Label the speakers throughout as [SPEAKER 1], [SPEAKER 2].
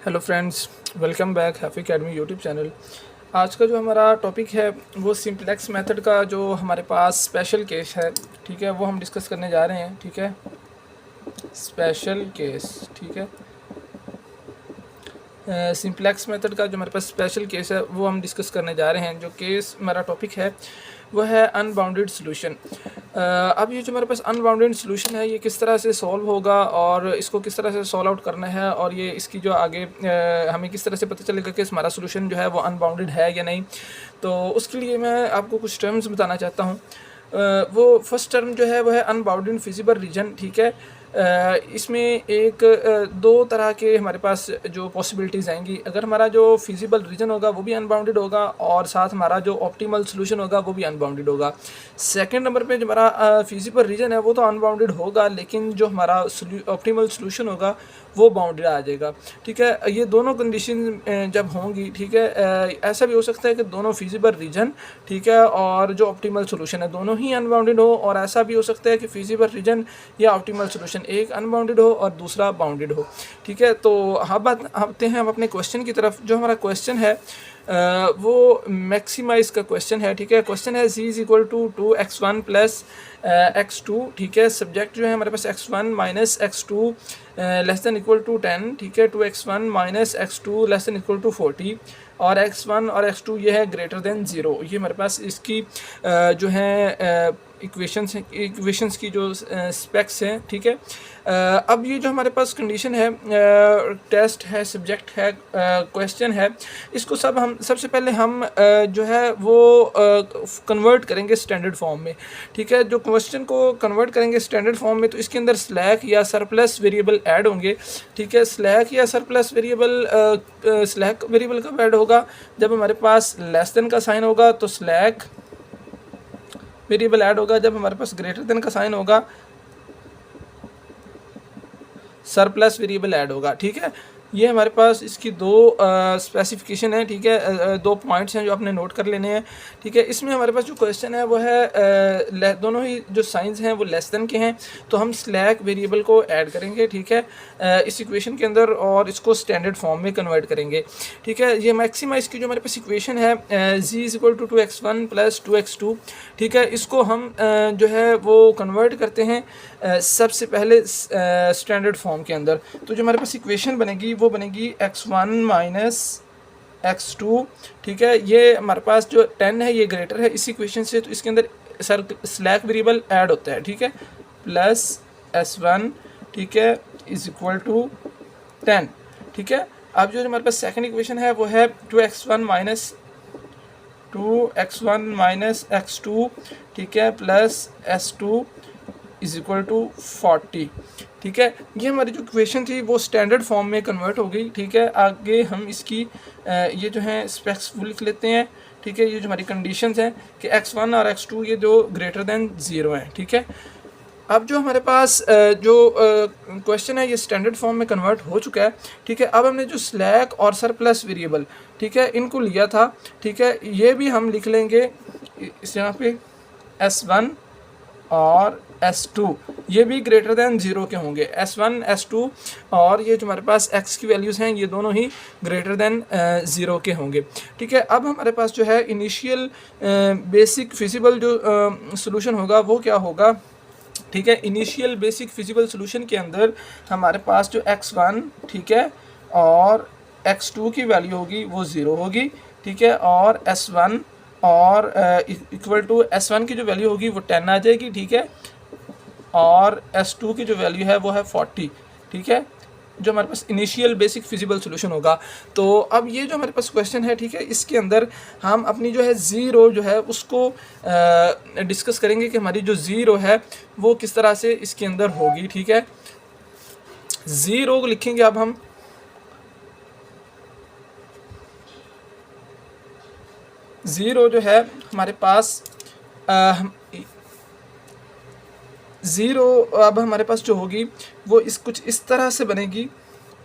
[SPEAKER 1] Hello friends, welcome back happy academy YouTube channel. आज का जो हमारा टॉपिक है वो सिंपलेक्स मेथड का जो हमारे पास स्पेशल केस है, ठीक है, वो हम डिस्कस करने जा रहे हैं। ठीक है, स्पेशल केस, ठीक है, सिंपलेक्स मेथड का जो हमारे पास स्पेशल केस है वो हम डिस्कस करने जा रहे हैं। जो केस हमारा टॉपिक है वो है अनबाउंडेड सॉल्यूशन। अब ये जो हमारे पास अनबाउंडेड सॉल्यूशन है ये किस तरह से सॉल्व होगा और इसको किस तरह से सॉल्व आउट करना है, और ये इसकी जो आगे हमें किस तरह से पता चलेगा कि हमारा सॉल्यूशन जो है वो अनबाउंडेड है या नहीं। तो उसके लिए मैं आपको कुछ टर्म्स बताना चाहता हूँ। वो फर्स्ट टर्म जो है वो है अनबाउंडेड फिजिबल रीजन। ठीक है, इसमें दो तरह के हमारे पास जो पॉसिबिलिटीज़ आएंगी। अगर हमारा जो फिजिबल रीजन होगा वो भी अनबाउंडेड होगा और साथ हमारा जो ऑप्टिमल सॉल्यूशन होगा वो भी अनबाउंडेड होगा। सेकंड नंबर पे जो हमारा फिजिबल रीजन है वो तो अनबाउंडेड होगा, लेकिन जो हमारा ऑप्टिमल सॉल्यूशन होगा वो बाउंडेड आ जाएगा। ठीक है, ये दोनों कंडीशन जब होंगी, ठीक है, ऐसा भी हो सकता है कि दोनों फिजिबल रीजन, ठीक है, और जो ऑप्टिमल सॉल्यूशन है दोनों ही अनबाउंडेड हो, और ऐसा भी हो सकता है कि फिजिबल रीजन या ऑप्टिमल सॉल्यूशन एक अनबाउंडेड हो और दूसरा बाउंडेड हो। ठीक है, तो हम आते हैं हम अपने क्वेश्चन की तरफ। जो हमारा क्वेश्चन है वो मैक्सिमाइज का क्वेश्चन है। ठीक है, क्वेश्चन है z is equal to 2x1 plus x2। ठीक है, सब्जेक्ट जो है हमारे पास x1 minus x2 less than equal to 10। ठीक है, 2x1 minus x2 less than equal to 40, और x1 और x2 ये है ग्रेटर देन 0। ये हमारे पास इसकी जो है इक्वेशंस की जो स्पेक्स हैं। ठीक है, अब ये जो हमारे पास कंडीशन है, टेस्ट है, सब्जेक्ट है, क्वेश्चन है, इसको हम सबसे पहले हम जो है वो कन्वर्ट करेंगे स्टैंडर्ड फॉर्म में। ठीक है, जो क्वेश्चन को कन्वर्ट करेंगे स्टैंडर्ड फॉर्म में तो इसके अंदर स्लैक या सरप्लस वेरिएबल ऐड होंगे। ठीक है, स्लैक या सरप्लस वेरिएबल, स्लैक वेरिएबल कब ऐड होगा? जब हमारे पास लेस देन का साइन होगा तो स्लैक वेरिएबल ऐड होगा। जब हमारे पास ग्रेटर देन का साइन होगा सरप्लस वेरिएबल ऐड होगा। ठीक है, ये हमारे पास इसकी दो स्पेसिफिकेशन है। ठीक है, दो पॉइंट्स हैं जो आपने नोट कर लेने हैं। ठीक है, इसमें हमारे पास जो क्वेश्चन है वो है दोनों ही जो साइंस हैं वो लेस देन के हैं, तो हम स्लैक वेरिएबल को ऐड करेंगे। ठीक है, इस इक्वेशन के अंदर, और इसको स्टैंडर्ड फॉर्म में कन्वर्ट करेंगे। ठीक है, ये मैक्सिमाइज की जो हमारे पास इक्वेशन है z is equal to 2x1 plus 2x2। ठीक है, इसको हम जो है वो कन्वर्ट करते हैं सबसे पहले स्टैंडर्ड फॉर्म के अंदर। तो जो हमारे पास इक्वेशन बनेगी वो बनेगी x1 माइनस x2। ठीक है, ये हमारे पास जो 10 है ये ग्रेटर है इस इक्वेशन से, तो इसके अंदर स्लैक वेरिएबल ऐड होता है। ठीक है, प्लस s1, ठीक है, इज इक्वल टू 10। ठीक है, अब जो हमारे पास सेकंड इक्वेशन है वो है 2x1 माइनस x2, ठीक है, plus s2 is equal to 40। ठीक है, ये हमारी जो इक्वेशन थी वो स्टैंडर्ड फॉर्म में कन्वर्ट हो गई। ठीक है, आगे हम इसकी ये जो है स्पेक्स वो लिख लेते हैं। ठीक है, ये जो हमारी कंडीशंस हैं कि x1 और x2 ये जो ग्रेटर देन 0 हैं। ठीक है, अब जो हमारे पास जो क्वेश्चन है ये स्टैंडर्ड फॉर्म में कन्वर्ट हो चुका है। ठीक है, अब हमने जो स्लैक और सरप्लस वेरिएबल, ठीक है, इनको लिया था। ठीक है, ये भी हम लिख लेंगे इस यहाँ पे s1 और s2 ये भी ग्रेटर देन 0 के होंगे। s1 s2 और ये जो हमारे पास x की वैल्यूज़ हैं ये दोनों ही ग्रेटर देन 0 के होंगे। ठीक है, अब हमारे पास जो है इनिशियल बेसिक फिजिबल जो सॉल्यूशन होगा वो क्या होगा? ठीक है, इनिशियल बेसिक फिजिबल सॉल्यूशन के अंदर हमारे पास जो x1, ठीक है, और x2 की वैल्यू होगी वो 0 होगी। ठीक है, और s1 और इक्वल टू s1 की जो वैल्यू होगी वो 10 आ जाएगी। ठीक है, और s2 की जो वैल्यू है वो है 40। ठीक है, जो हमारे पास इनिशियल बेसिक फिजिबल सॉल्यूशन होगा। तो अब ये जो हमारे पास क्वेश्चन है, ठीक है, इसके अंदर हम अपनी जो है ज़ीरो जो है उसको डिस्कस करेंगे कि हमारी जो ज़ीरो है वो किस तरह से इसके अंदर होगी। ठीक है, ज़ीरो को लिखेंगे अब हम ज़ीरो जो है हमारे पास ज़ीरो अब हमारे पास जो होगी वो कुछ इस तरह से बनेगी।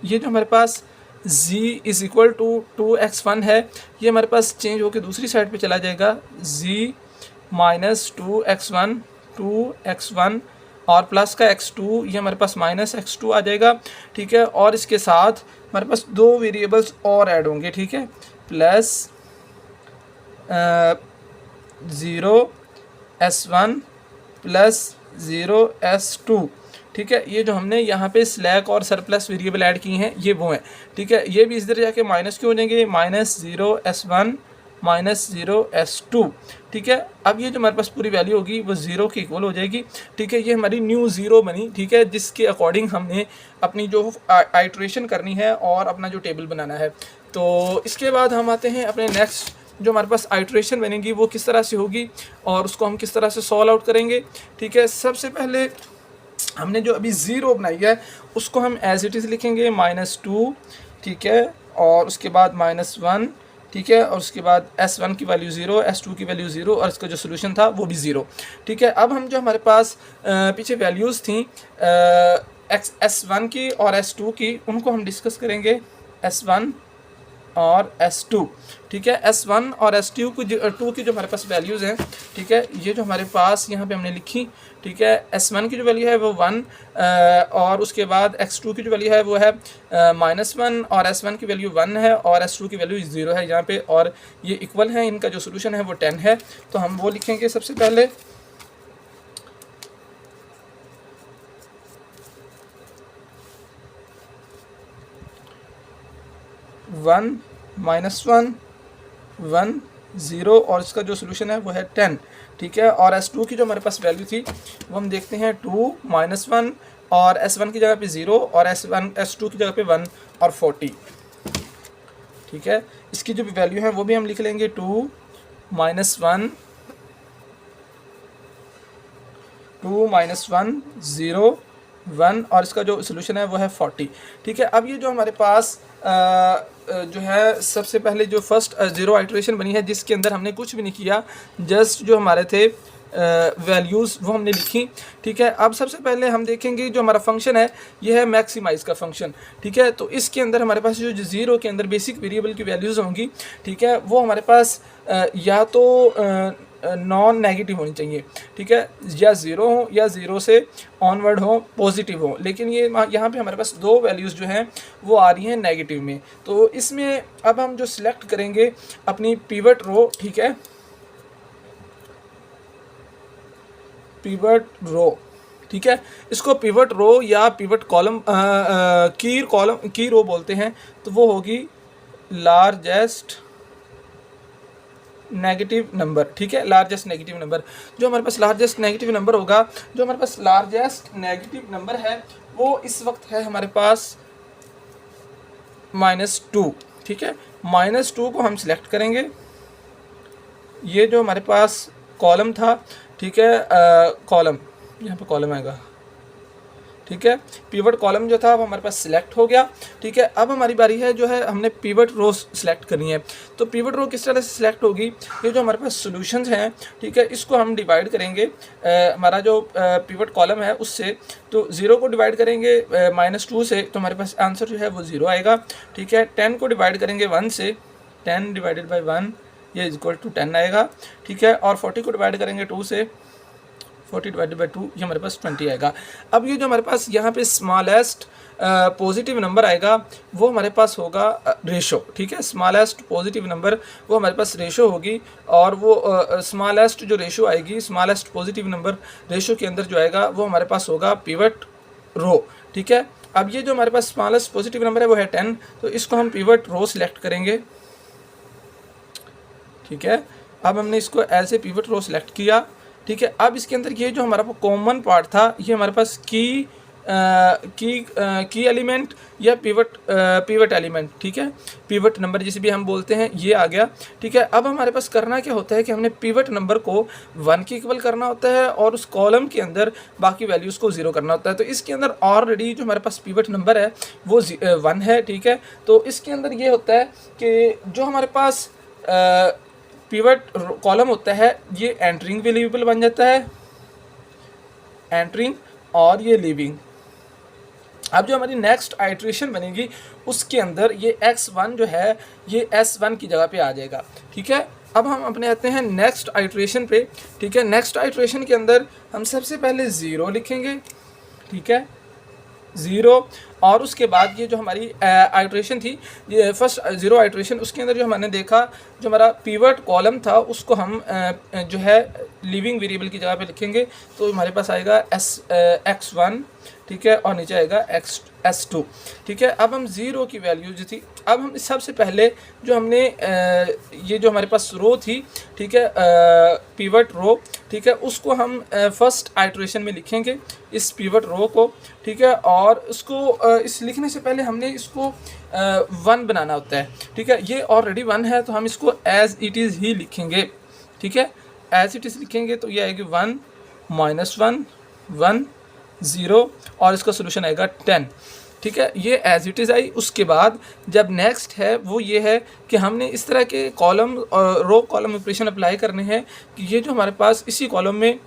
[SPEAKER 1] ये जो हमारे पास z is equal to 2x1 है ये हमारे पास चेंज होकर दूसरी साइड पे चला जाएगा, z माइनस 2x1 और प्लस का x2 ये हमारे पास माइनस x2 आ जाएगा, ठीक है। और इसके साथ हमारे पास दो वेरिएबल्स और ऐड होंगे, ठीक है, प्लस 0s1 प्लस 0s2, ठीक है। ये जो हमने यहाँ पे स्लैक और सरप्लस वेरिएबल ऐड किए हैं ये वो हैं, ठीक है। ये भी इस तरह जाके माइनस क्यों हो जाएंगे, -0s1 -0s2, ठीक है। अब ये जो हमारे पास पूरी वैल्यू होगी वो 0 के इक्वल हो जाएगी, ठीक है। ये हमारी न्यू ज़ीरो बनी, ठीक है, जिसके अकॉर्डिंग हमने अपनी जो आइट्रेशन करनी है और अपना जो टेबल बनाना है। तो इसके बाद हम आते हैं अपने नेक्स्ट, जो हमारे पास आइट्रेशन बनेगी वो किस तरह से होगी और उसको हम किस तरह से सॉल्व आउट करेंगे, ठीक है। सबसे पहले हमने जो अभी ज़ीरो बनाई है उसको हम एज इट इज़ लिखेंगे -2, ठीक है, और उसके बाद -1, ठीक है, और उसके बाद s1 की वैल्यू 0, s2 की वैल्यू 0 और इसका जो सोल्यूशन था वो भी 0, ठीक है। अब हम जो हमारे पास पीछे वैल्यूज़ थी s1 की और s2 की, उनको हम डिस्कस करेंगे, s1 और s2, ठीक है। s1 और s2 की जो हमारे पास वैल्यूज़ हैं, ठीक है, ये जो हमारे पास यहाँ पे हमने लिखी, ठीक है। s1 की जो वैल्यू है वो 1 और उसके बाद x2 की जो वैल्यू है वो है -1 और s1 की वैल्यू 1 है और s2 की वैल्यू 0 है यहाँ पे, और ये इक्वल है, इनका जो सोल्यूशन है वो 10 है। तो हम वो लिखेंगे सबसे पहले, 1 -1 1 0 और इसका जो सोल्यूशन है वो है 10, ठीक है। और s2 की जो हमारे पास वैल्यू थी वो हम देखते हैं 2 -1 और s1 की जगह पे 0 और s2 की जगह पे 1 और 40, ठीक है। इसकी जो वैल्यू है वो भी हम लिख लेंगे 2 -1 0 1 और इसका जो सोल्यूशन है वो है 40, ठीक है। अब ये जो हमारे पास जो है सबसे पहले जो फर्स्ट ज़ीरो आइट्रेशन बनी है जिसके अंदर हमने कुछ भी नहीं किया, जस्ट जो हमारे थे वैल्यूज़ वो हमने लिखी, ठीक है। अब सबसे पहले हम देखेंगे जो हमारा फंक्शन है ये है मैक्सिमाइज़ का फंक्शन, ठीक है। तो इसके अंदर हमारे पास जो ज़ीरो के अंदर बेसिक वेरिएबल की वैल्यूज़ होंगी, ठीक है, वो हमारे पास या तो नॉन नेगेटिव होनी चाहिए, ठीक है, या ज़ीरो हो या ज़ीरो से ऑनवर्ड हो, पॉजिटिव हो, लेकिन ये यहाँ पे हमारे पास दो वैल्यूज़ जो हैं वो आ रही हैं नेगेटिव में। तो इसमें अब हम जो सिलेक्ट करेंगे अपनी पिवट रो, ठीक है, पिवट रो, ठीक है, इसको पिवट रो या पिवट कॉलम की रो बोलते हैं। तो वो होगी लार्जेस्ट नेगेटिव नंबर, ठीक है, लार्जेस्ट नेगेटिव नंबर। जो हमारे पास लार्जेस्ट नेगेटिव नंबर होगा, जो हमारे पास लार्जेस्ट नेगेटिव नंबर है वो इस वक्त है हमारे पास -2, ठीक है। -2 को हम सिलेक्ट करेंगे, ये जो हमारे पास कॉलम था, ठीक है, कॉलम यहाँ पे कॉलम आएगा, ठीक है, पिवट कॉलम जो था वो हमारे पास सिलेक्ट हो गया, ठीक है। अब हमारी बारी है जो है हमने पिवट रो सिलेक्ट करनी है। तो पिवट रो किस तरह से सिलेक्ट होगी, ये जो हमारे पास सॉल्यूशंस हैं, ठीक है, इसको हम डिवाइड करेंगे हमारा जो पिवट कॉलम है उससे। तो 0 को डिवाइड करेंगे -2 से, तो हमारे पास आंसर जो है वो 0 आएगा, ठीक है। 10 को डिवाइड करेंगे 1 से, 10 डिवाइडेड बाई 1 ये इक्वल टू 10 आएगा, ठीक है। और 40 को डिवाइड करेंगे 2 से, 40 डिवाइडेड बाई 2 ये हमारे पास 20 आएगा। अब ये जो हमारे पास यहाँ पे स्मॉलेस्ट पॉजिटिव नंबर आएगा वो हमारे पास होगा रेशो, ठीक है, स्मॉलेस्ट पॉजिटिव नंबर वो हमारे पास रेशो होगी, और वो स्मॉलेस्ट जो रेशो आएगी, स्मॉलेस्ट पॉजिटिव नंबर रेशो के अंदर जो आएगा वो हमारे पास होगा पिवट रो, ठीक है। अब ये जो हमारे पास स्मॉलेस्ट पॉजिटिव नंबर है वो है 10, तो इसको हम पिवट रो सिलेक्ट करेंगे, ठीक है। अब हमने इसको as a pivot row select किया, ठीक है। अब इसके अंदर ये जो हमारा कॉमन पार्ट था ये हमारे पास की एलिमेंट या पिवट एलिमेंट, ठीक है, पिवट नंबर जिसे भी हम बोलते हैं, ये आ गया, ठीक है। अब हमारे पास करना क्या होता है कि हमने पिवट नंबर को 1 के इक्वल करना होता है और उस कॉलम के अंदर बाकी वैल्यूज़ को 0 करना होता है। तो इसके अंदर ऑलरेडी जो हमारे पास पिवट नंबर है वो 1 है, ठीक है। तो इसके अंदर ये होता है कि जो हमारे पास पिवट कॉलम होता है ये एंटरिंग वेरिएबल बन जाता है, एंटरिंग और ये लीविंग। अब जो हमारी नेक्स्ट आइट्रेशन बनेगी उसके अंदर ये x1 जो है ये s1 की जगह पे आ जाएगा, ठीक है। अब हम अपने आते हैं नेक्स्ट आइट्रेशन पे, ठीक है। नेक्स्ट आइट्रेशन के अंदर हम सबसे पहले 0 लिखेंगे, ठीक है, 0। और उसके बाद ये जो हमारी आइट्रेशन थी, ये फर्स्ट 0 आइट्रेशन, उसके अंदर जो हमने देखा जो हमारा पिवट कॉलम था उसको हम जो है लिविंग वेरिएबल की जगह पे लिखेंगे, तो हमारे पास आएगा x1, ठीक है, और नीचे आएगा s2, ठीक है। अब हम 0 की वैल्यू जो थी, अब हम सबसे पहले जो हमने ये जो हमारे पास रो थी, ठीक है, पिवट रो, ठीक है, उसको हम फर्स्ट आइट्रेशन में लिखेंगे इस पिवट रो को, ठीक है। और उसको इस लिखने से पहले हमने इसको 1 बनाना होता है, ठीक है। ये ऑलरेडी 1 है तो हम इसको एज इट इज़ ही लिखेंगे, ठीक है, एज इट इज़ लिखेंगे। तो ये आएगी 1 -1 1 0 और इसका सोल्यूशन आएगा 10, ठीक है। ये एज इट इज़ आई। उसके बाद जब नेक्स्ट है वो ये है कि हमने इस तरह के कॉलम और रो कॉलम ऑपरेशन अप्लाई करने हैं कि ये जो हमारे पास इसी कॉलम में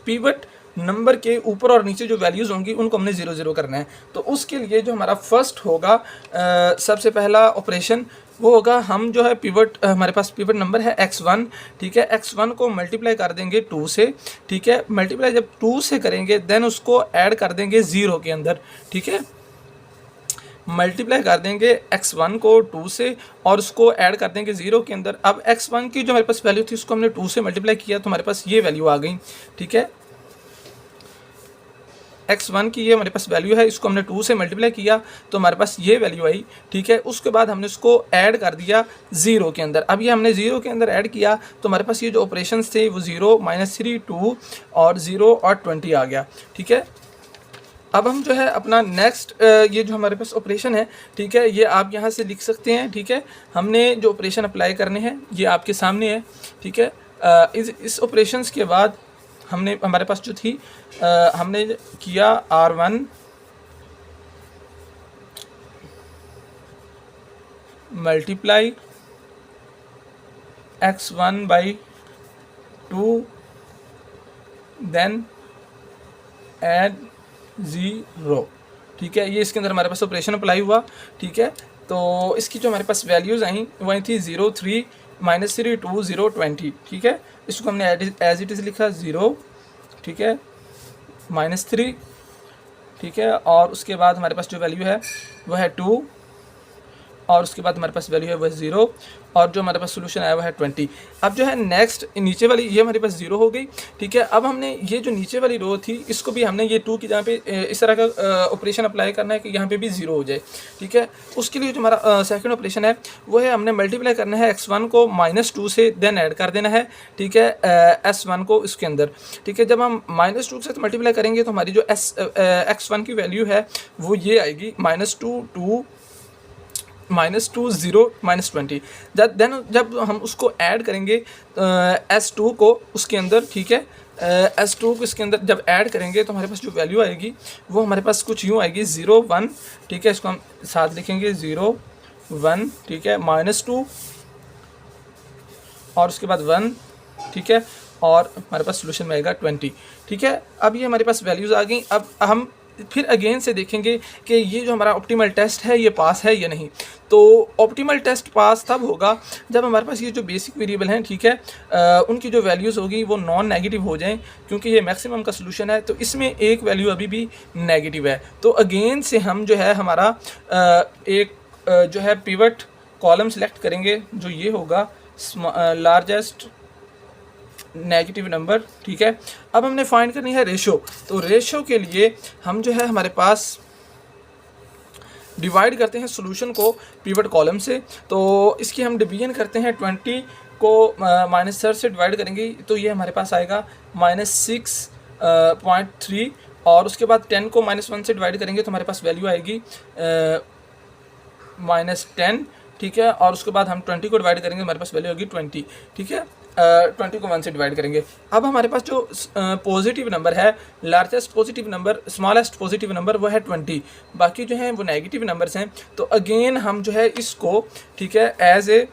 [SPEAKER 1] पिवट नंबर के ऊपर और नीचे जो वैल्यूज़ होंगी उनको हमने 0 0 करना है। तो उसके लिए जो हमारा फर्स्ट होगा सबसे पहला ऑपरेशन वो होगा, हम जो है पिवट, हमारे पास पिवट नंबर है x1, ठीक है, x1 को मल्टीप्लाई कर देंगे 2 से, ठीक है। मल्टीप्लाई जब 2 से करेंगे देन उसको ऐड कर देंगे 0 के अंदर, ठीक है। मल्टीप्लाई कर देंगे x1 को 2 से और उसको ऐड कर देंगे 0 के अंदर। अब x1 की जो हमारे पास वैल्यू थी उसको हमने 2 से मल्टीप्लाई किया तो हमारे पास ये वैल्यू आ गई, ठीक है। x1 की ये हमारे पास वैल्यू है, इसको हमने 2 से मल्टीप्लाई किया तो हमारे पास ये वैल्यू आई, ठीक है। उसके बाद हमने उसको ऐड कर दिया 0 के अंदर। अब ये हमने 0 के अंदर ऐड किया तो हमारे पास ये जो ऑपरेशंस थे वो 0 -3 2 और 0 और 20 आ गया, ठीक है। अब हम जो है अपना नेक्स्ट ये जो हमारे पास ऑपरेशन है, ठीक है, ये आप यहाँ से लिख सकते हैं, ठीक है। हमने जो ऑपरेशन अप्लाई करने हैं ये आपके सामने है, ठीक है। इस ऑपरेशंस के बाद हमने हमारे पास जो थी हमने किया R1 multiply x1/2 then add 0, ठीक है। ये इसके अंदर हमारे पास ऑपरेशन अप्लाई हुआ, ठीक है। तो इसकी जो हमारे पास वैल्यूज़ आई वही थी 0 3 -3 2 0 20, ठीक है। इसको हमने एज इट इज़ लिखा 0, ठीक है, -3, ठीक है। और उसके बाद हमारे पास जो वैल्यू है वह है 2 और उसके बाद हमारे पास वैल्यू है वह 0 और जो हमारे पास सोल्यूशन आया वह है 20। अब जो है नेक्स्ट नीचे वाली ये हमारे पास 0 हो गई, ठीक है। अब हमने ये जो नीचे वाली रो थी इसको भी हमने ये 2 की जहाँ पे इस तरह का ऑपरेशन अप्लाई करना है कि यहाँ पे भी 0 हो जाए, ठीक है। उसके लिए जो हमारा सेकंड ऑपरेशन है वो है हमने मल्टीप्लाई करना है x1 को -2 से देन ऐड कर देना है, ठीक है, s1 को इसके अंदर, ठीक है। जब हम -2 से मल्टीप्लाई करेंगे तो हमारी जो x1 की वैल्यू है वो ये आएगी -2 2 -2 0 -20। जब हम उसको ऐड करेंगे s2 को उसके अंदर, ठीक है, s2 को इसके अंदर जब ऐड करेंगे तो हमारे पास जो वैल्यू आएगी वो हमारे पास कुछ यूँ आएगी 0 1, ठीक है। इसको हम साथ लिखेंगे 0 1, ठीक है, -2 और उसके बाद 1, ठीक है, और हमारे पास सोल्यूशन में आएगा 20, ठीक है। अब ये हमारे पास वैल्यूज़ आ गई। अब हम फिर अगेन से देखेंगे कि ये जो हमारा ऑप्टिमल टेस्ट है ये पास है या नहीं। तो ऑप्टिमल टेस्ट पास तब होगा जब हमारे पास ये जो बेसिक वेरिएबल हैं, ठीक है, उनकी जो वैल्यूज़ होगी वो नॉन नेगेटिव हो जाएं, क्योंकि ये मैक्सिमम का सोल्यूशन है तो इसमें एक वैल्यू अभी भी नेगेटिव है। तो अगेन से हम जो है हमारा एक जो है पिवट कॉलम सेलेक्ट करेंगे जो ये होगा लार्जेस्ट नेगेटिव नंबर, ठीक है। अब हमने फाइंड करनी है रेशो। तो रेशो के लिए हम जो है हमारे पास डिवाइड करते हैं सॉल्यूशन को पिवट कॉलम से। तो इसकी हम डिवीजन करते हैं 20 को -3 से डिवाइड करेंगे तो ये हमारे पास आएगा -6.3 और उसके बाद 10 को -1 से डिवाइड करेंगे तो हमारे पास वैल्यू आएगी -10, ठीक है। और उसके बाद हम 20 को डिवाइड करेंगे हमारे पास वैल्यू होगी 20, ठीक है। 20 को 1 से डिवाइड करेंगे। अब हमारे पास जो पॉजिटिव नंबर है, largest positive number, smallest positive number वो है 20, बाकी जो हैं वो नेगेटिव नंबर्स हैं। तो अगेन हम जो है इसको, ठीक है, as a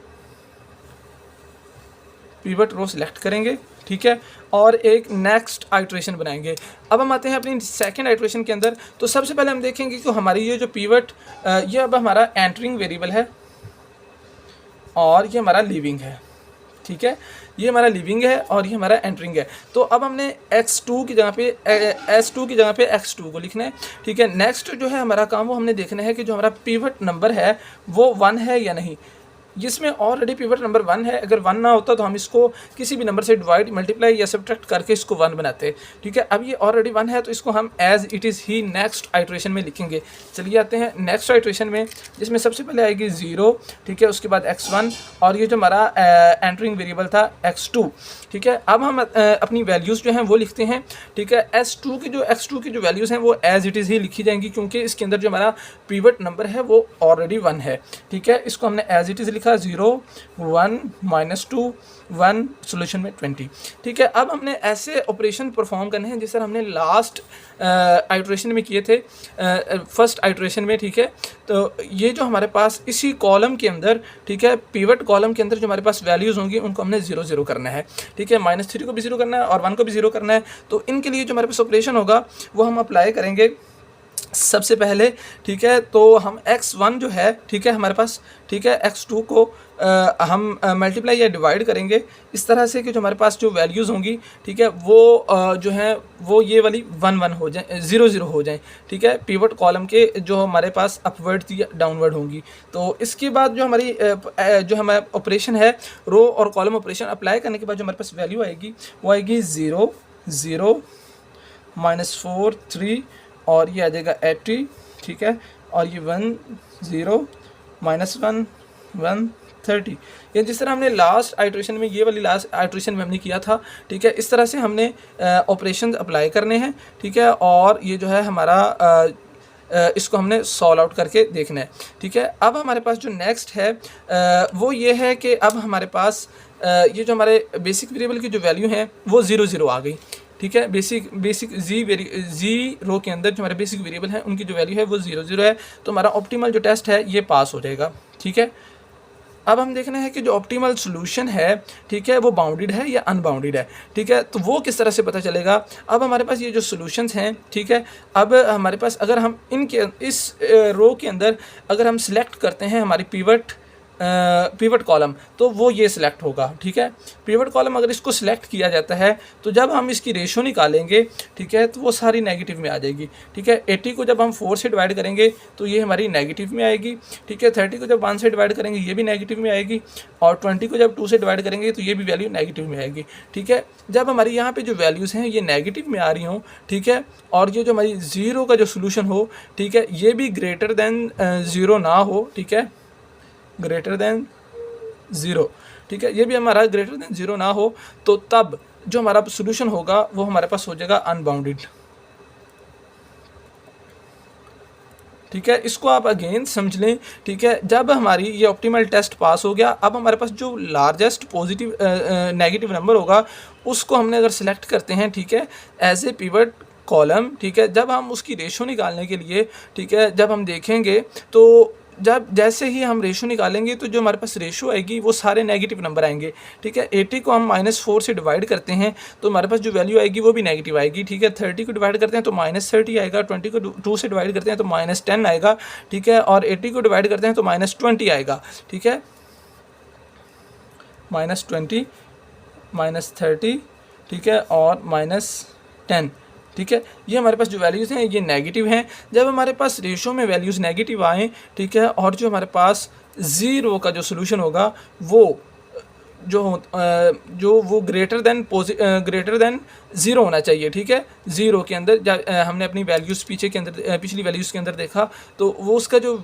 [SPEAKER 1] pivot row select करेंगे, ठीक है, और एक नेक्स्ट आइट्रेशन बनाएंगे। अब हम आते हैं अपनी सेकंड आइट्रेशन के अंदर। तो सबसे पहले हम देखेंगे कि हमारी ये जो पिवट ये अब हमारा एंटरिंग वेरिएबल है और ये हमारा लीविंग है, ठीक है, ये हमारा लिविंग है और ये हमारा एंटरिंग है। तो अब हमने x2 की जगह पे s2 की जगह पे x2 को लिखना है। ठीक है, नेक्स्ट जो है हमारा काम वो हमने देखना है कि जो हमारा पिवट नंबर है वो 1 है या नहीं। जिसमें ऑलरेडी पिवट नंबर 1 है, अगर 1 ना होता तो हम इसको किसी भी नंबर से डिवाइड, मल्टीप्लाई या सब्ट्रैक्ट करके इसको 1 बनाते। ठीक है, अब ये ऑलरेडी 1 है तो इसको हम एज इट इज़ ही नेक्स्ट आइट्रेशन में लिखेंगे। चलिए आते हैं नेक्स्ट आइट्रेशन में, जिसमें सबसे पहले आएगी 0। ठीक है, उसके बाद x1 और ये जो हमारा एंटरिंग वेरिएबल था x2। ठीक है, अब हम अपनी वैल्यूज़ जो हैं वो लिखते हैं। ठीक है, x2 की जो वैल्यूज़ हैं वो एज इट इज़ ही लिखी जाएंगी, क्योंकि इसके अंदर जो हमारा पिवट नंबर है वो ऑलरेडी 1 है। ठीक है, इसको हमने एज इट इज़ लिखा 0 1 -2 1 सोल्यूशन में 20। ठीक है, अब हमने ऐसे ऑपरेशन परफॉर्म करने हैं जैसे हमने लास्ट आइट्रेशन में किए थे, फर्स्ट आइट्रेशन में। ठीक है, तो ये जो हमारे पास इसी कॉलम के अंदर, ठीक है, पिवट कॉलम के अंदर जो हमारे पास वैल्यूज़ होंगी उनको हमने 0 0 करना है। ठीक है, -3 को भी 0 करना है और 1 को भी 0 करना है। तो इनके लिए जो हमारे पास ऑपरेशन होगा वो हम अप्लाई करेंगे सबसे पहले। ठीक है, तो हम x1 जो है, ठीक है, हमारे पास, ठीक है, x2 को हम मल्टीप्लाई या डिवाइड करेंगे इस तरह से कि जो हमारे पास जो वैल्यूज़ होंगी, ठीक है, वो जो है वो ये वाली 1 1 हो जाए, 0 0 हो जाए। ठीक है, पिवट कॉलम के जो हमारे पास अपवर्ड या डाउनवर्ड होंगी। तो इसके बाद जो हमारी जो हमारा ऑपरेशन है, रो और कॉलम ऑपरेशन अप्लाई करने के बाद जो हमारे पास वैल्यू आएगी वो आएगी 0 0 -4 3 और ये आ जाएगा 80। ठीक है, और ये 1 0 -1 1 30। ये जिस तरह हमने लास्ट आइट्रेशन में, ये वाली लास्ट आइट्रेशन में हमने किया था। ठीक है, इस तरह से हमने ऑपरेशन अप्लाई करने हैं। ठीक है, और ये जो है हमारा इसको हमने सॉल्व आउट करके देखना है। ठीक है, अब हमारे पास जो नेक्स्ट है वो ये है कि अब हमारे पास ये जो हमारे बेसिक वेरिएबल की जो वैल्यू है वो 0 0 आ गई। ठीक है, बेसिक जी रो के अंदर जो हमारे बेसिक वेरिएबल हैं उनकी जो वैल्यू है वो 0 0 है। तो हमारा ऑप्टिमल जो टेस्ट है ये पास हो जाएगा। ठीक है, अब हम देखना है कि जो ऑप्टिमल सोल्यूशन है, ठीक है, वो बाउंडेड है या अनबाउंडेड है। ठीक है, तो वो किस तरह से पता चलेगा। अब हमारे पास ये जो सोल्यूशंस हैं, ठीक है, अब हमारे पास अगर हम इनके इस रो के अंदर अगर हम सिलेक्ट करते हैं हमारी पिवट कॉलम, तो वो ये सिलेक्ट होगा। ठीक है, पिवट कॉलम अगर इसको सिलेक्ट किया जाता है तो जब हम इसकी रेशो निकालेंगे, ठीक है, तो वो सारी नेगेटिव में आ जाएगी। ठीक है, 80 को जब हम 4 से डिवाइड करेंगे तो ये हमारी नेगेटिव में आएगी। ठीक है, 30 को जब 1 से डिवाइड करेंगे ये भी नेगेटिव में आएगी, और 20 को जब 2 से डिवाइड करेंगे तो ये भी वैल्यू नेगेटिव में आएगी। ठीक है, जब हमारी यहाँ पे जो वैल्यूज़ हैं ये नेगेटिव में आ रही हों, ठीक है, और ये जो हमारी 0 का जो सोल्यूशन हो, ठीक है, ये भी ग्रेटर देन 0 ना हो। ठीक है, ग्रेटर देन 0, ठीक है, ये भी हमारा ग्रेटर देन 0 ना हो, तो तब जो हमारा सोल्यूशन होगा वो हमारे पास हो जाएगा अनबाउंडेड। ठीक है, इसको आप अगेन समझ लें। ठीक है, जब हमारी ये ऑप्टिमल टेस्ट पास हो गया, अब हमारे पास जो लार्जेस्ट पॉजिटिव नेगेटिव नंबर होगा उसको हमने अगर सिलेक्ट करते हैं, ठीक है, एज ए पिवट कॉलम। ठीक है, जब हम उसकी रेशो निकालने के लिए, ठीक है, जब हम देखेंगे तो जब जैसे ही हम रेशो निकालेंगे तो जो हमारे पास रेशो आएगी वो सारे नेगेटिव नंबर आएंगे। ठीक है, 80 को हम -4 से डिवाइड करते हैं तो हमारे पास जो वैल्यू आएगी वो भी नेगेटिव आएगी। ठीक है, 30 को डिवाइड करते हैं तो -30 आएगा, 20 को 2 से डिवाइड करते हैं तो -10 आएगा। ठीक है, और 80 को डिवाइड करते हैं तो -20 आएगा। ठीक है, -20 -30, ठीक है, और -10। ठीक है, ये हमारे पास जो वैल्यूज़ हैं ये नेगेटिव हैं। जब हमारे पास रेशो में वैल्यूज़ नेगेटिव आएँ, ठीक है, और जो हमारे पास 0 का जो सोल्यूशन होगा वो जो वो ग्रेटर देन 0 होना चाहिए। ठीक है, 0 के अंदर हमने अपनी वैल्यूज़ पिछली वैल्यूज़ के अंदर देखा तो वो उसका जो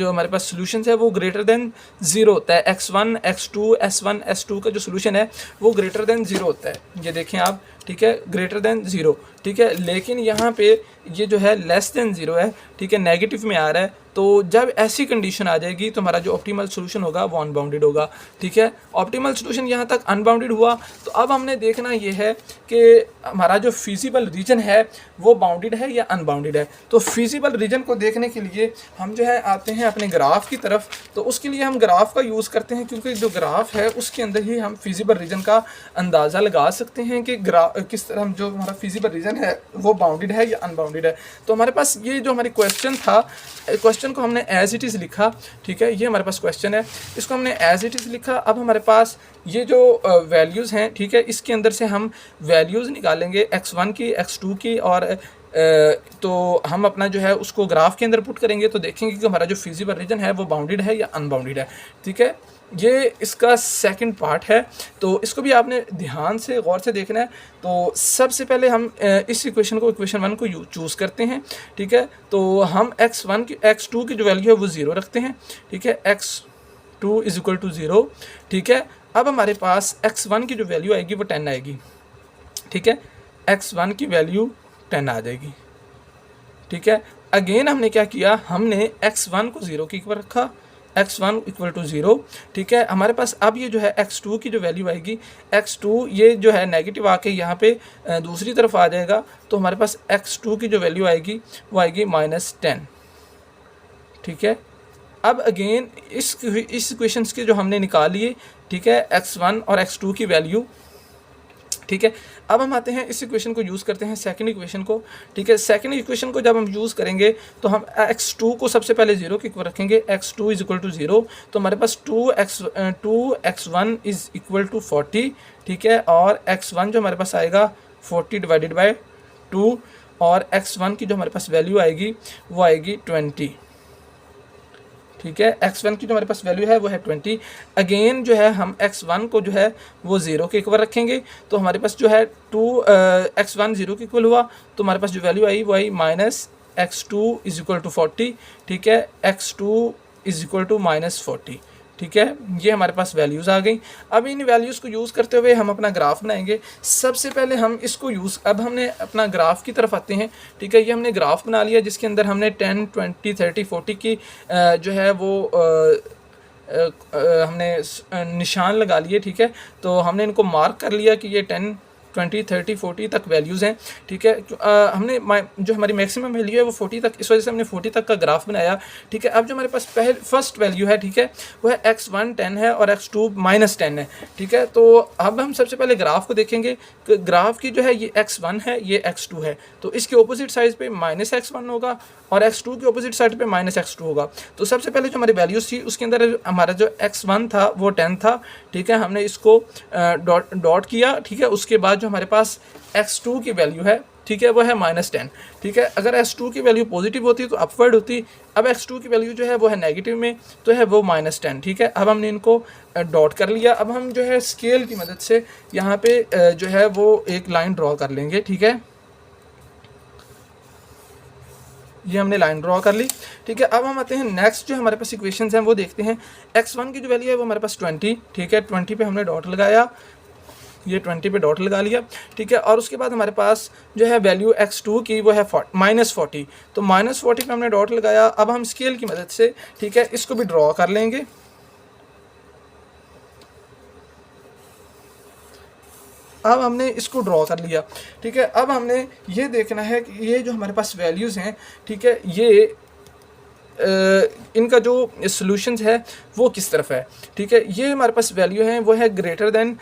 [SPEAKER 1] हमारे पास सोल्यूशन है वो ग्रेटर देन 0 होता है। x1 x2 s1 s2 का जो सोल्यूशन है वो ग्रेटर देन 0 होता है। ये देखें आप, ठीक है, ग्रेटर देन 0। ठीक है, लेकिन यहाँ पे ये जो है लेस देन 0 है। ठीक है, नेगेटिव में आ रहा है। तो जब ऐसी कंडीशन आ जाएगी तो हमारा जो ऑप्टिमल सोल्यूशन होगा वो अनबाउंडेड होगा। ठीक है, ऑप्टिमल सोल्यूशन यहाँ तक अनबाउंडेड हुआ। तो अब हमने देखना ये है कि हमारा जो फिजिबल रीजन है वो बाउंडेड है या अनबाउंडेड है। तो फिजिबल रीजन को देखने के लिए हम जो है आते हैं अपने ग्राफ की तरफ। तो उसके लिए हम ग्राफ का यूज़ करते हैं, क्योंकि जो ग्राफ है उसके अंदर ही हम फिजिबल रीजन का अंदाज़ा लगा सकते हैं कि किस तरह जो हमारा फिजिबल रीजन है वो बाउंडेड है या अनबाउंडेड है। तो हमारे पास ये जो हमारी क्वेश्चन था, क्वेश्चन को हमने एज इट इज़ लिखा, ठीक है, ये हमारे पास क्वेश्चन है, इसको हमने एज इट इज़ लिखा। अब हमारे पास ये जो वैल्यूज़ हैं, ठीक है, इसके अंदर से हम वैल्यूज़ निकालेंगे x1 की, x2 की, और तो हम अपना जो है उसको ग्राफ के अंदर पुट करेंगे तो देखेंगे कि हमारा जो फिजिबल रीजन है वो बाउंडेड है या अनबाउंडेड है, ठीक है। ये इसका सेकंड पार्ट है, तो इसको भी आपने ध्यान से गौर से देखना है। तो सबसे पहले हम इस इक्वेशन को, इक्वेशन 1 को चूज़ करते हैं, ठीक है। तो हम x1 की, x2 की जो वैल्यू है वो 0 रखते हैं, ठीक है, x2 इज इक्वल टू 0, ठीक है। अब हमारे पास x1 की जो वैल्यू आएगी वो 10 आएगी, ठीक है, x1 की वैल्यू 10 आ जाएगी, ठीक है। अगेन हमने क्या किया, हमने x1 को 0 के ऊपर रखा, x1 इक्वल टू 0, ठीक है। हमारे पास अब ये जो है x2 की जो वैल्यू आएगी, x2 ये जो है नेगेटिव आके यहाँ पे दूसरी तरफ आ जाएगा, तो हमारे पास x2 की जो वैल्यू आएगी वो आएगी -10, ठीक है। अब अगेन इस इक्वेशंस के जो हमने निकाल लिए, ठीक है, x1 और x2 की वैल्यू, ठीक है। अब हम आते हैं इस इक्वेशन को यूज़ करते हैं सेकंड इक्वेशन को, ठीक है। सेकंड इक्वेशन को जब हम यूज़ करेंगे तो हम x2 को सबसे पहले 0 के ऊपर रखेंगे, x2 इज इक्वल टू 0, तो हमारे पास 2x1 इज इक्वल टू 40, ठीक है, और x1 जो हमारे पास आएगा 40 डिवाइडेड बाय 2, और x1 की जो हमारे पास वैल्यू आएगी वो आएगी 20, ठीक है। x1 की जो हमारे पास वैल्यू है वो है 20। अगेन जो है हम x1 को जो है वो 0 के इक्वल रखेंगे, तो हमारे पास जो है x1 0 के इक्वल हुआ, तो हमारे पास जो वैल्यू आई वो आई -x2 इज इक्वल टू 40, ठीक है, x2 इज इक्वल टू -40, ठीक है। ये हमारे पास वैल्यूज़ आ गई। अब इन वैल्यूज़ को यूज़ करते हुए हम अपना ग्राफ बनाएंगे। सबसे पहले हम इसको अब हमने अपना ग्राफ की तरफ आते हैं, ठीक है। ये हमने ग्राफ बना लिया जिसके अंदर हमने 10, 20, 30, 40 की जो है वो हमने निशान लगा लिए, ठीक है। तो हमने इनको मार्क कर लिया कि ये 10, 20, 30, 40 तक वैल्यूज़ हैं, ठीक है। हमने जो हमारी मैक्सिमम वैल्यू है वो 40 तक, इस वजह से हमने 40 तक का ग्राफ बनाया, ठीक है। अब जो हमारे पास फर्स्ट वैल्यू है, ठीक है, वो है x1 10 है और x2 -10 है, ठीक है। तो अब हम सबसे पहले ग्राफ को देखेंगे कि ग्राफ की जो है ये x1 है, ये x2 है, तो इसके ऑपोजिट साइड पे -x1 होगा और x2 के ऑपोजिट साइड पे -x2 होगा। तो सबसे पहले जो हमारी वैल्यूज़ थी उसके अंदर हमारा जो x1 था वो 10 था, ठीक है, हमने इसको डॉट किया, ठीक है। उसके बाद जो हमारे पास x2 की वैल्यू है, ठीक है, वो है -10, ठीक है। अगर x2 की वैल्यू पॉजिटिव होती तो अपवर्ड होती, अब x2 की वैल्यू जो है वो है नेगेटिव में, तो है वो -10, ठीक है। अब हमने इनको डॉट कर लिया। अब हम जो है स्केल की मदद से यहाँ पे जो है वो एक लाइन ड्रॉ कर लेंगे, ठीक है। ये हमने लाइन ड्रॉ कर ली, ठीक है। अब हम आते हैं नेक्स्ट जो हमारे पास इक्वेशंस हैं वो देखते हैं। x1 की जो वैल्यू है वो हमारे पास 20, ठीक है, 20 पे हमने डॉट लगाया, ये 20 पे डॉट लगा लिया, ठीक है। और उसके बाद हमारे पास जो है वैल्यू x2 की वो है -40, तो -40 पे हमने डॉट लगाया। अब हम स्केल की मदद से, ठीक है, इसको भी ड्रॉ कर लेंगे। अब हमने इसको ड्रॉ कर लिया, ठीक है। अब हमने ये देखना है कि ये जो हमारे पास वैल्यूज़ हैं, ठीक है, ये इनका जो सॉल्यूशंस है वो किस तरफ है, ठीक है। ये हमारे पास वैल्यू है वो है ग्रेटर देन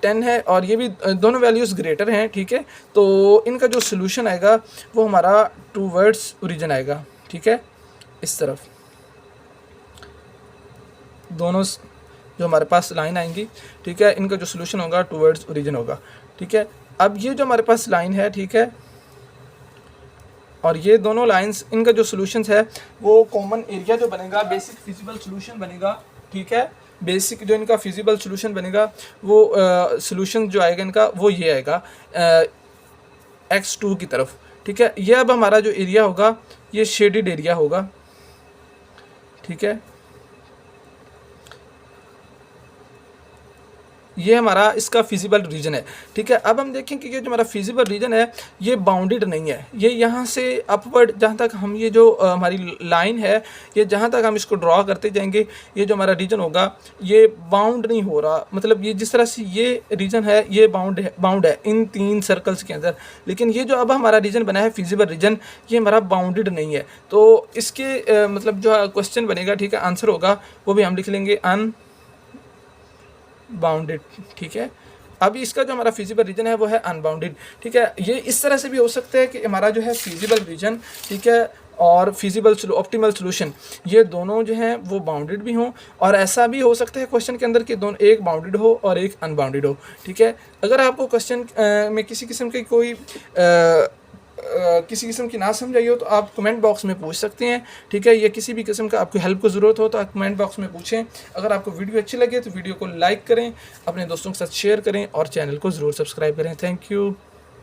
[SPEAKER 1] 10 है, और ये भी दोनों वैल्यूज़ ग्रेटर हैं, ठीक है। तो इनका जो सॉल्यूशन आएगा वो हमारा टूवर्ड्स ओरिजिन आएगा, ठीक है, इस तरफ दोनों जो हमारे पास लाइन आएंगी, ठीक है, इनका जो सॉल्यूशन होगा टूवर्ड्स ओरिजिन होगा, ठीक है। अब ये जो हमारे पास लाइन है, ठीक है, और ये दोनों लाइंस, इनका जो सॉल्यूशंस है वो कॉमन एरिया जो बनेगा, बेसिक फिजिबल सॉल्यूशन बनेगा, ठीक है। बेसिक जो इनका फिजिबल सॉल्यूशन बनेगा वो सॉल्यूशन जो आएगा इनका वो ये आएगा x2 की तरफ, ठीक है। ये अब हमारा जो एरिया होगा ये शेडेड एरिया होगा, ठीक है। ये हमारा इसका फिजिबल रीजन है। ठीक है, अब हम देखें कि ये जो हमारा फिजिबल रीजन है ये बाउंडेड नहीं है। ये यहाँ से अपवर्ड जहाँ तक हम ये जो हमारी लाइन है, ये जहाँ तक हम इसको ड्रॉ करते जाएंगे, ये जो हमारा रीजन होगा ये बाउंड नहीं हो रहा। मतलब ये जिस तरह से ये रीजन है ये बाउंड है इन 3 सर्कल्स के अंदर, लेकिन ये जो अब हमारा रीजन बना है फिजिबल रीजन, ये हमारा बाउंडेड नहीं है। तो इसके मतलब जो क्वेश्चन बनेगा, ठीक है, आंसर होगा वो भी हम लिख लेंगे अनबाउंडेड। ठीक है, अभी इसका जो हमारा फिजिबल रीजन है वो है अनबाउंडेड। ठीक है, ये इस तरह से भी हो सकता है कि हमारा जो है फिजिबल रीजन, ठीक है, और फिजिबल ऑप्टिमल सोल्यूशन, ये दोनों जो हैं वो बाउंडेड भी हों, और ऐसा भी हो सकता है क्वेश्चन के अंदर कि दोनों एक बाउंडेड हो और एक अनबाउंडेड हो। ठीक है, अगर आपको क्वेश्चन में किसी किस्म की कोई किसी किस्म की ना समझ आई हो तो आप कमेंट बॉक्स में पूछ सकते हैं। ठीक है, या किसी भी किस्म का आपको हेल्प की ज़रूरत हो तो आप कमेंट बॉक्स में पूछें। अगर आपको वीडियो अच्छी लगे तो वीडियो को लाइक करें, अपने दोस्तों के साथ शेयर करें और चैनल को ज़रूर सब्सक्राइब करें। Thank you.